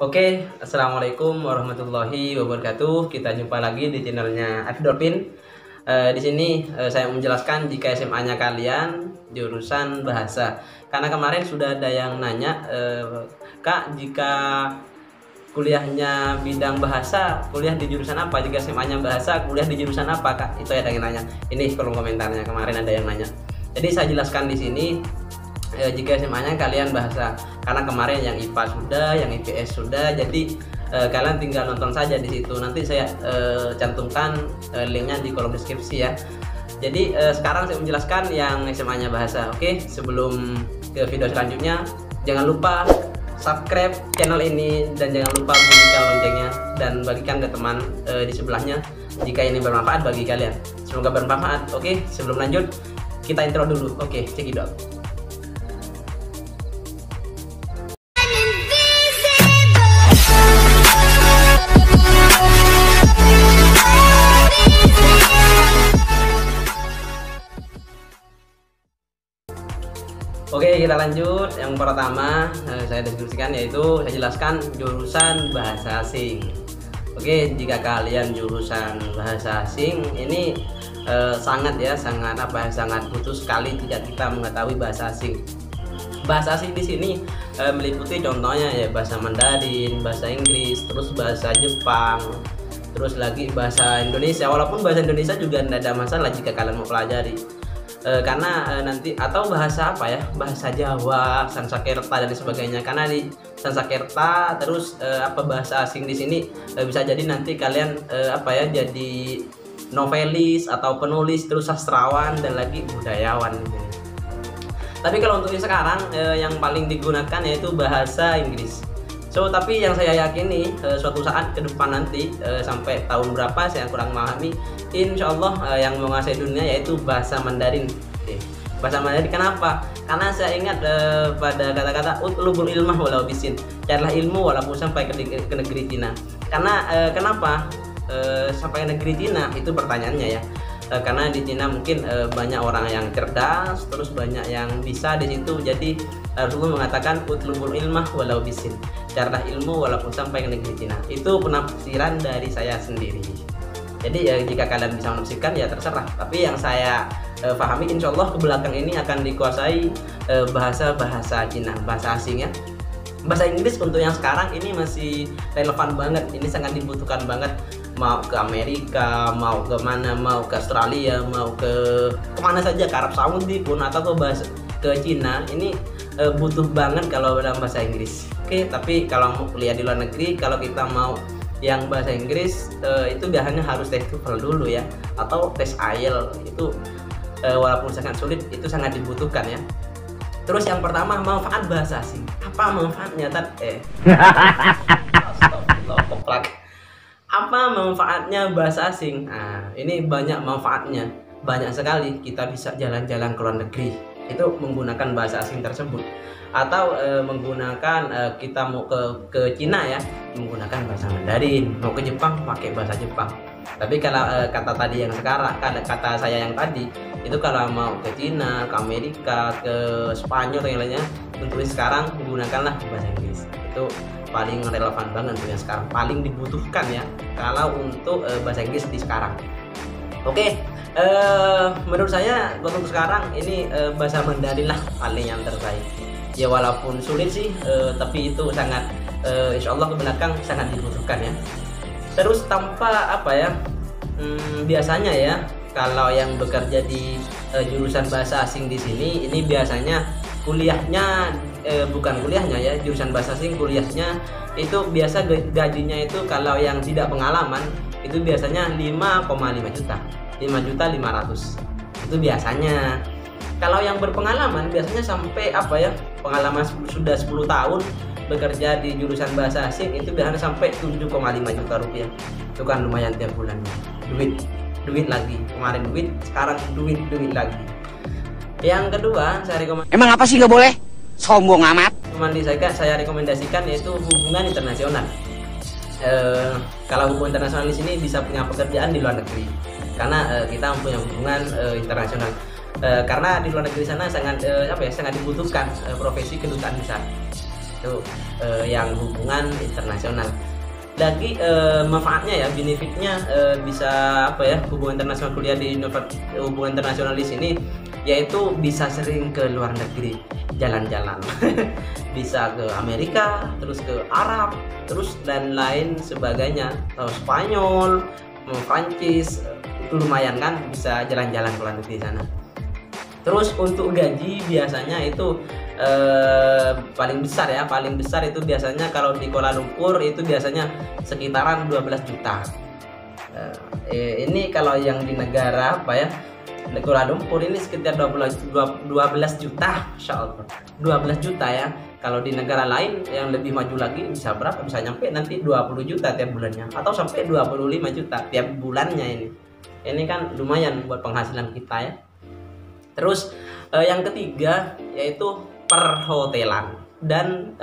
Oke, assalamualaikum warahmatullahi wabarakatuh. Kita jumpa lagi di channelnya Afidolphin. Di sini saya menjelaskan jika SMA-nya kalian jurusan bahasa. Karena kemarin sudah ada yang nanya, Kak, jika kuliahnya bidang bahasa, kuliah di jurusan apa? Jika SMA-nya bahasa, kuliah di jurusan apa, Kak? Itu ada yang nanya. Ini kolom komentarnya kemarin ada yang nanya. Jadi saya jelaskan di sini. Jika SMA-nya kalian bahasa, karena kemarin yang IPA sudah, yang IPS sudah, jadi kalian tinggal nonton saja di situ. Nanti saya cantumkan linknya di kolom deskripsi ya. Jadi sekarang saya menjelaskan yang SMA-nya bahasa. Oke, sebelum ke video selanjutnya, jangan lupa subscribe channel ini dan jangan lupa bunyikan loncengnya dan bagikan ke teman di sebelahnya jika ini bermanfaat bagi kalian. Semoga bermanfaat. Oke, sebelum lanjut kita intro dulu. Oke, cekidot. Oke, kita lanjut. Yang pertama saya deskripsikan, yaitu saya jelaskan jurusan bahasa asing. Oke, jika kalian jurusan bahasa asing ini sangat butuh sekali jika kita mengetahui bahasa asing. Bahasa asing di sini meliputi contohnya ya bahasa Mandarin, bahasa Inggris, terus bahasa Jepang, terus lagi bahasa Indonesia. Walaupun bahasa Indonesia juga tidak ada masalah jika kalian mau pelajari. Karena nanti atau bahasa bahasa Jawa, Sanskerta dan sebagainya. Karena di Sanskerta terus bahasa asing di sini bisa jadi nanti kalian jadi novelis atau penulis, terus sastrawan dan lagi budayawan. Tapi kalau untuk sekarang yang paling digunakan yaitu bahasa Inggris. Tapi yang saya yakini suatu saat ke depan nanti sampai tahun berapa saya kurang memahami, insya Allah yang menguasai dunia yaitu bahasa Mandarin. Bahasa Mandarin kenapa? Karena saya ingat pada kata-kata utlubul ilmah walau bisin, carilah ilmu walaupun sampai ke negeri Cina. Karena kenapa sampai ke negeri Cina itu pertanyaannya ya. Karena di Cina mungkin banyak orang yang cerdas, terus banyak yang bisa di situ. Jadi Rasulullah mengatakan utlubul ilmah walau bisin, carilah ilmu walaupun sampai ke negeri Cina. Itu penafsiran dari saya sendiri. Jadi jika kalian bisa menafsirkan ya terserah. Tapi yang saya pahami, insya Allah ke belakang ini akan dikuasai bahasa Cina, bahasa asing ya. Bahasa Inggris untuk yang sekarang ini masih relevan banget. Ini sangat dibutuhkan banget. Mau ke Amerika, mau ke mana, mau ke Australia, mau ke kemana saja, ke Arab Saudi pun atau ke Cina, ini butuh banget kalau dalam bahasa Inggris. Oke, tapi kalau mau kuliah di luar negeri, kalau kita mau yang bahasa Inggris itu biasanya harus tes TOEFL dulu ya, atau tes IELTS. Itu walaupun sangat sulit, itu sangat dibutuhkan ya. Terus yang pertama, manfaat bahasa asing. Apa manfaatnya? Astagfirullah. Apa manfaatnya bahasa asing? Nah, ini banyak manfaatnya, banyak sekali. Kita bisa jalan-jalan ke luar negeri itu menggunakan bahasa asing tersebut, atau menggunakan kita mau ke Cina ya, menggunakan bahasa Mandarin, mau ke Jepang pakai bahasa Jepang. Tapi kalau kata tadi yang sekarang, kata saya yang tadi itu kalau mau ke Cina, ke Amerika, ke Spanyol yang lainnya, untuk sekarang menggunakanlah bahasa Inggris. Itu paling relevan banget untuk yang sekarang, paling dibutuhkan ya kalau untuk bahasa Inggris di sekarang. Oke, menurut saya untuk sekarang ini bahasa Mandarin lah paling yang terbaik ya, walaupun sulit sih tapi itu sangat insya Allah ke belakang sangat dibutuhkan ya. Terus tanpa biasanya ya kalau yang bekerja di jurusan bahasa asing di sini, ini biasanya kuliahnya bukan kuliahnya ya, jurusan bahasa asing kuliahnya itu biasa gajinya itu kalau yang tidak pengalaman itu biasanya 5,5 juta, 5.500.000 itu biasanya. Kalau yang berpengalaman biasanya sampai pengalaman sudah 10 tahun bekerja di jurusan bahasa asing itu biasanya sampai 7,5 juta rupiah. Itu kan lumayan tiap bulannya. Duit lagi, kemarin duit, sekarang duit lagi. Yang kedua saya rekomendasikan, emang apa sih nggak boleh? Sombong amat. Saya rekomendasikan yaitu hubungan internasional. Kalau hubungan internasional di sini bisa punya pekerjaan di luar negeri, karena kita mempunyai hubungan internasional. Karena di luar negeri sana sangat sangat dibutuhkan profesi kedutaan besar. itu yang hubungan internasional. Lagi manfaatnya ya, benefitnya bisa apa ya, hubungan internasional, kuliah di hubungan internasional di sini yaitu bisa sering ke luar negeri jalan-jalan bisa ke Amerika, terus ke Arab, terus dan lain sebagainya, Spanyol, Prancis, itu lumayan kan, bisa jalan-jalan ke luar negeri sana. Terus untuk gaji biasanya itu paling besar itu biasanya kalau di Kuala Lumpur itu biasanya sekitaran 12 juta. Ini kalau yang di negara apa ya, di Kuala Lumpur ini sekitar 12 juta, Insya Allah 12 juta ya. Kalau di negara lain yang lebih maju lagi bisa berapa? Bisa nyampe nanti 20 juta tiap bulannya, atau sampai 25 juta tiap bulannya. Ini kan lumayan buat penghasilan kita ya. Terus yang ketiga yaitu perhotelan dan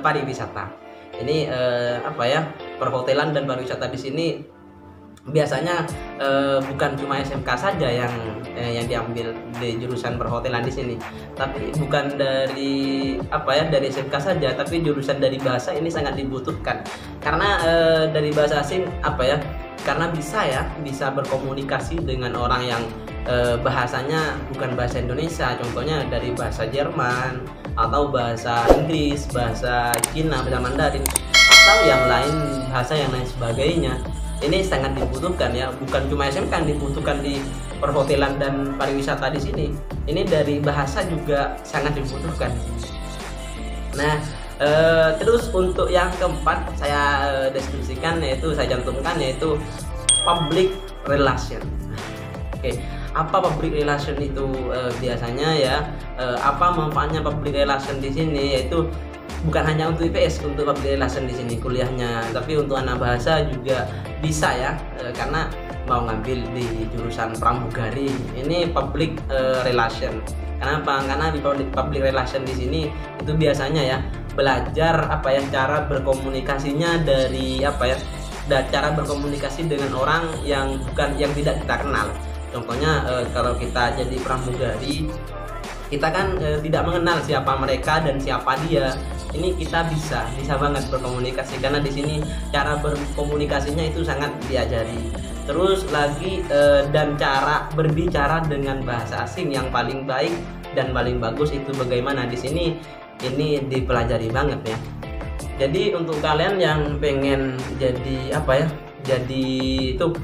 pariwisata. Ini apa ya, perhotelan dan pariwisata di sini biasanya bukan cuma SMK saja yang diambil di jurusan perhotelan di sini, tapi bukan dari apa ya, dari SMK saja, tapi jurusan dari bahasa ini sangat dibutuhkan karena dari bahasa asing apa ya, karena bisa berkomunikasi dengan orang yang bahasanya bukan bahasa Indonesia, contohnya dari bahasa Jerman atau bahasa Inggris, bahasa Cina, bahasa Mandarin atau yang lain, bahasa yang lain sebagainya. Ini sangat dibutuhkan ya, bukan cuma SMK yang dibutuhkan di perhotelan dan pariwisata di sini. Ini dari bahasa juga sangat dibutuhkan. Nah, terus untuk yang keempat saya deskripsikan, yaitu saya cantumkan, yaitu public relation. Oke, apa public relation itu biasanya ya? Apa manfaatnya public relation di sini? Yaitu bukan hanya untuk IPS, untuk public relation di sini kuliahnya, tapi untuk anak bahasa juga bisa ya, karena mau ngambil di jurusan pramugari ini public relation. Kenapa? Karena di public relation di sini itu biasanya ya belajar apa ya, cara berkomunikasinya dari apa ya, cara berkomunikasi dengan orang yang tidak kita kenal. Contohnya kalau kita jadi pramugari, kita kan tidak mengenal siapa mereka dan siapa dia. Ini kita bisa banget berkomunikasi karena di sini cara berkomunikasinya itu sangat diajari. Terus lagi dan cara berbicara dengan bahasa asing yang paling baik dan paling bagus itu bagaimana di sini, ini dipelajari banget ya. Jadi untuk kalian yang pengen jadi apa ya, jadi itu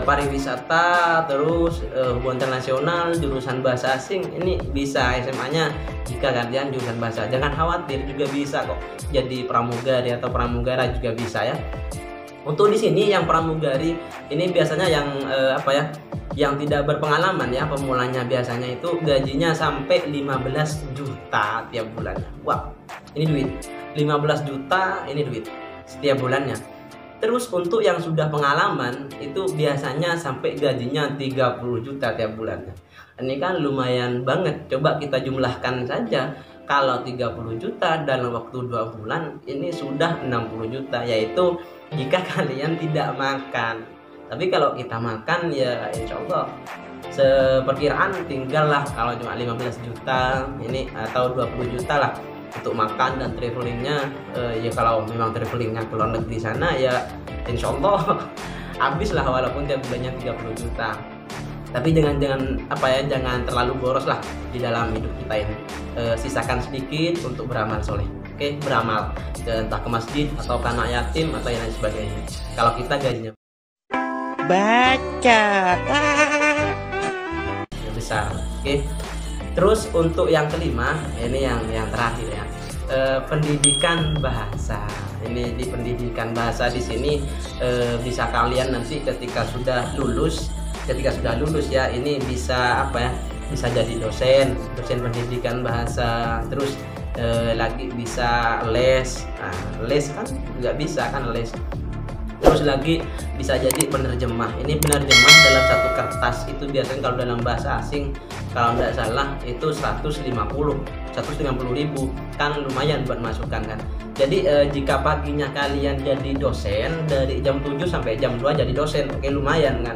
pariwisata, terus hubungan internasional, jurusan bahasa asing, ini bisa SMA-nya jika kalian jurusan bahasa. Jangan khawatir, juga bisa kok jadi pramugari atau pramugara juga bisa ya. Untuk di sini yang pramugari ini biasanya yang apa ya, yang tidak berpengalaman ya, pemulanya biasanya itu gajinya sampai 15 juta tiap bulannya. Wah, ini duit. 15 juta ini duit setiap bulannya. Terus untuk yang sudah pengalaman itu biasanya sampai gajinya 30 juta tiap bulannya. Ini kan lumayan banget. Coba kita jumlahkan saja. Kalau 30 juta dalam waktu 2 bulan ini sudah 60 juta, yaitu jika kalian tidak makan. Tapi kalau kita makan ya insya Allah seperkiraan tinggal lah, kalau cuma 15 juta ini atau 20 juta lah untuk makan dan travelingnya. Ya kalau memang travelingnya ke luar negeri sana ya insya Allah habis lah, walaupun tiap bulannya 30 juta. Tapi jangan apa ya, jangan terlalu boros lah di dalam hidup kita ini. Sisakan sedikit untuk beramal soleh. Oke, beramal entah ke masjid atau ke anak yatim atau yang lain sebagainya. Kalau kita gajinya baca besar. Oke. Terus untuk yang kelima, ini yang terakhir ya, pendidikan bahasa. Ini di pendidikan bahasa di sini bisa kalian nanti ketika sudah lulus ya, ini bisa apa ya, bisa jadi dosen pendidikan bahasa. Terus lagi bisa les. Les kan juga bisa kan, les. Terus lagi bisa jadi penerjemah. Ini penerjemah dalam satu kertas itu biasanya kalau dalam bahasa asing, kalau tidak salah itu 150.000 kan, lumayan buat masukan kan. Jadi jika paginya kalian jadi dosen dari jam 7 sampai jam 2 jadi dosen, oke, lumayan kan.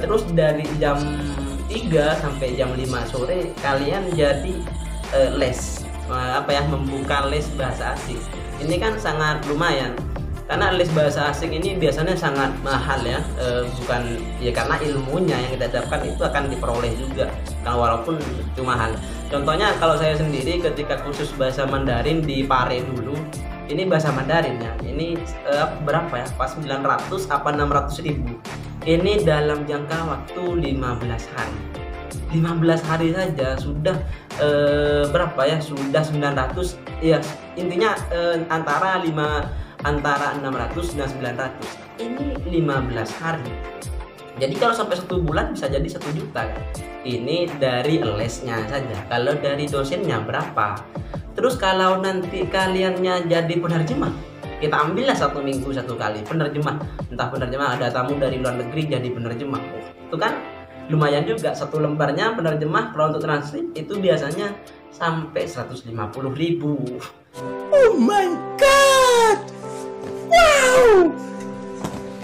Terus dari jam 3 sampai jam 5 sore kalian jadi les membuka les bahasa asing. Ini kan sangat lumayan, karena les bahasa asing ini biasanya sangat mahal ya, bukan ya, karena ilmunya yang kita dapatkan itu akan diperoleh juga, kan walaupun itu mahal. Contohnya kalau saya sendiri ketika kursus bahasa Mandarin di Pare dulu, ini bahasa Mandarinnya ini berapa ya, pas 900 apa 600 ribu. Ini dalam jangka waktu 15 hari. 15 hari saja sudah berapa ya, sudah 900 ya, intinya antara 600 dan 900. Ini 15 hari. Jadi kalau sampai 1 bulan bisa jadi 1 juta kan. Ini dari lesnya saja. Kalau dari dosennya berapa? Terus kalau nanti kaliannya jadi penerjemah, kita ambillah 1 minggu 1 kali penerjemah. Entah penerjemah, ada tamu dari luar negeri jadi penerjemah. Itu kan lumayan juga, 1 lembarnya penerjemah kalau untuk translate itu biasanya sampai 150 ribu. Oh my god! Wow!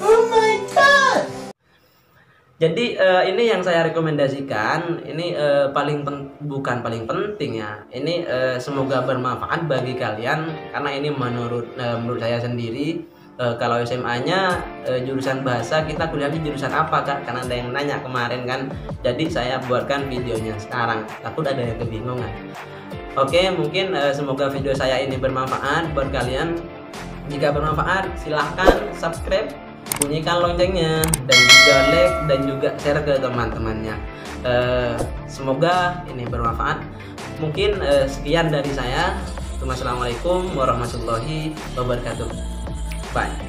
Oh my god! Jadi ini yang saya rekomendasikan, ini bukan paling penting ya. Ini semoga bermanfaat bagi kalian, karena ini menurut saya sendiri. Kalau SMA-nya jurusan bahasa, kita kuliah di jurusan apa Kak? Karena ada yang nanya kemarin kan. Jadi saya buatkan videonya sekarang, takut ada yang kebingungan. Oke, mungkin semoga video saya ini bermanfaat buat kalian. Jika bermanfaat, silahkan subscribe, bunyikan loncengnya, dan juga like dan juga share ke teman-temannya. Semoga ini bermanfaat. Mungkin sekian dari saya. Assalamualaikum warahmatullahi wabarakatuh. Bye.